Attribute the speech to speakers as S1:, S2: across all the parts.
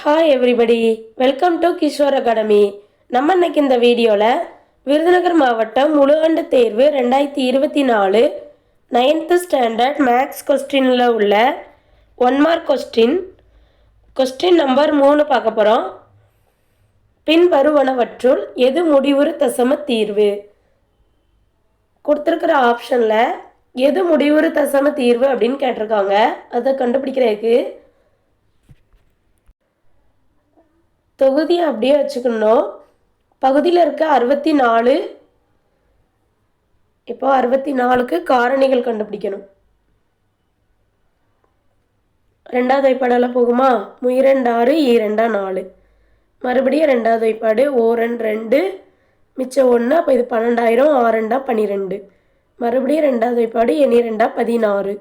S1: Hi everybody, welcome to Kishore academy. நம்ம இன்னைக்கு இந்த வீடியோவில் விருதுநகர் மாவட்டம் முழு ஆண்டு தேர்வு 2024 9th ஸ்டாண்டர்ட் மேக்ஸ் கொஸ்டினில் உள்ள 1 மார்க் கொஸ்டின் நம்பர் 3 பார்க்க போகிறோம். பின்வருவனவற்றுள் எது முடிவுறு தசம தீர்வு? கொடுத்துருக்கிற ஆப்ஷனில் எது முடிவுறு தசம தீர்வு அப்படின்னு கேட்டிருக்காங்க. அதை கண்டுபிடிக்கிறதுக்கு தொகுதியை அப்படியே வச்சுக்கணும். பகுதியில் இருக்க 64, இப்போ 64க்கு காரணிகள் கண்டுபிடிக்கணும். ரெண்டாவது வைப்பாடால் போகுமா? 2 6 4, மறுபடியும் ரெண்டாவது வைப்பாடு 2 மிச்சம் 1, அப்போ இது 12,000 6 12, மறுபடியும் ரெண்டாவது வைப்பாடு 2 16,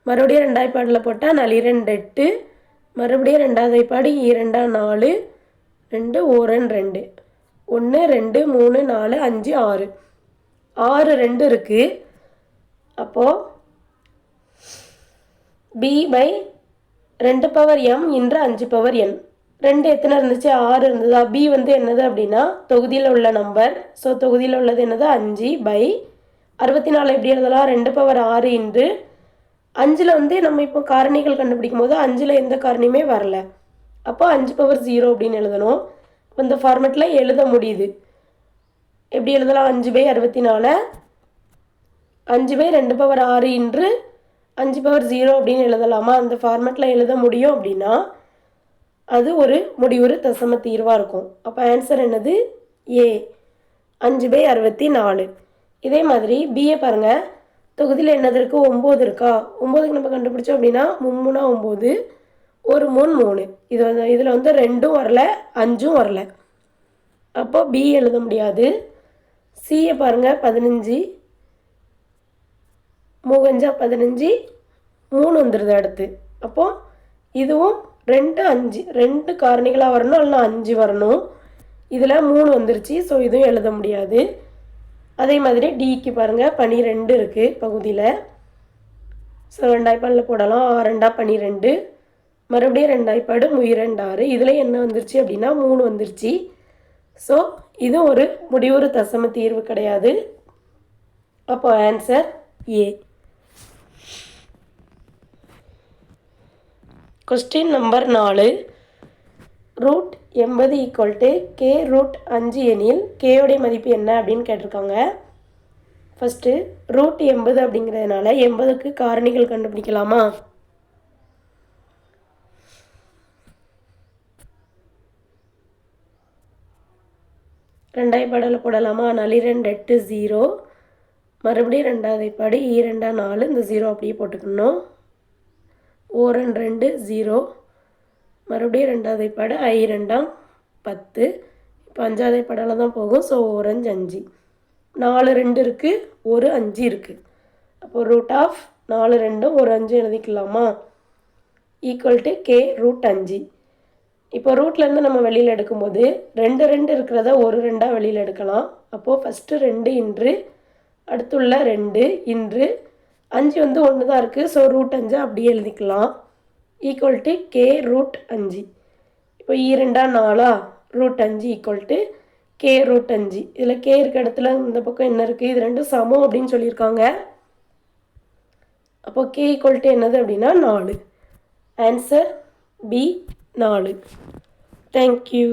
S1: மறுபடியும் ரெண்டாவது வைப்பாடில் போட்டால் 2 8, மறுபடியும் ரெண்டாவது வைப்பாடு 2 4 2 2 1 2 3 4 5 6 6 2 இருக்குது. அப்போது b பை 2 பவர் m இன்று 5 பவர் n. 2 எத்தனை இருந்துச்சு? 6 இருந்ததா? b வந்து என்னது அப்படின்னா தொகுதியில் உள்ள நம்பர். ஸோ தொகுதியில் உள்ளது என்னது? 5 பை 64 எப்படி எழுதலாம்? 2 பவர் 6 இன்று 5ல் வந்து நம்ம இப்போ காரணிகள் கண்டுபிடிக்கும் போது 5ல் எந்த காரணியுமே வரல. அப்போ 5 பவர் 0 அப்படின்னு எழுதணும். இப்போ இந்த ஃபார்மெட்டில் எழுத முடியுது. எப்படி எழுதலாம்? 5 பை 64 5 பை 2 பவர் 6 இன்று 5 பவர் 0 அப்படின்னு எழுதலாமா? அந்த ஃபார்மெட்டில் எழுத முடியும் அப்படின்னா அது ஒரு முடிவுறு தசம தீர்வாக இருக்கும். அப்போ ஆன்சர் என்னது? ஏ, 5 பை 64. இதே மாதிரி பிஏ பாருங்கள். தொகுதியில் என்னது இருக்குது? 9 இருக்கா? 9க்கு நம்ம கண்டுபிடிச்சோம் அப்படின்னா 3 9, 1 3 3. இதில் வந்து 2ம் வரல 5ம் வரல. அப்போ பி எழுத முடியாது. சியை பாருங்கள். 15 3 15, 3 வந்துடுது அடுத்து. அப்போது இதுவும் 2 5 2 காரணிகளாக வரணும், இல்லைனா 5 வரணும். இதில் 3 வந்துருச்சு. ஸோ இதுவும் எழுத முடியாது. அதே மாதிரி டிக்கு பாருங்கள். 12 இருக்குது பகுதியில். ஸோ ரெண்டாய்ப்பாடில் போடலாம். 6 12, மறுபடியும் ரெண்டாய்ப்பாடு 2 6. இதில் என்ன வந்துருச்சு அப்படின்னா 3 வந்துருச்சு. ஸோ இதுவும் ஒரு முடிவுறு தசம தீர்வு கிடையாது. அப்போ answer A. Question number 4, root 80 = k root 5 எனில் கேயோடைய மதிப்பு என்ன அப்படின்னு கேட்டிருக்காங்க. ஃபஸ்ட்டு ரூட் 80 அப்படிங்கிறதுனால 80க்கு காரணிகள் கண்டுபிடிக்கலாமா? ரெண்டாய்ப்பாடில் போடலாமா? 2 8 0, மறுபடியும் ரெண்டாவது வைப்பாடு 2 4, இந்த 0 அப்படியே போட்டுக்கணும். 2 0, மறுபடியும் ரெண்டாவது வைப்பாடு 2 10, இப்போ அஞ்சாவது வைப்பாடால் தான் போகும். ஸோ 5 5, 4 2 இருக்குது, 1 5 இருக்குது. அப்போ ரூட் ஆஃப் 4 2 1 5 எழுதிக்கலாமா? Equal to K root 5. இப்போ ரூட்லேருந்து நம்ம வெளியில் எடுக்கும்போது 2 2 இருக்கிறத 1 2 வெளியில் எடுக்கலாம். அப்போது ஃபஸ்ட்டு 2 இன்று அடுத்துள்ள 2 இன்று 5 வந்து 1 தான் இருக்குது. ஸோ ரூட் 5 அப்படியே எழுதிக்கலாம். Equal to K root 5. இப்போ 2 4 root 5 equal to K root 5. இதில் கே இருக்க இடத்துல இந்த பக்கம் என்ன இருக்குது? இது ரெண்டும் சமம் அப்படின்னு சொல்லியிருக்காங்க. அப்போ கே ஈக்குவல் டு என்னது அப்படின்னா 4. Answer B 4. தேங்க்யூ.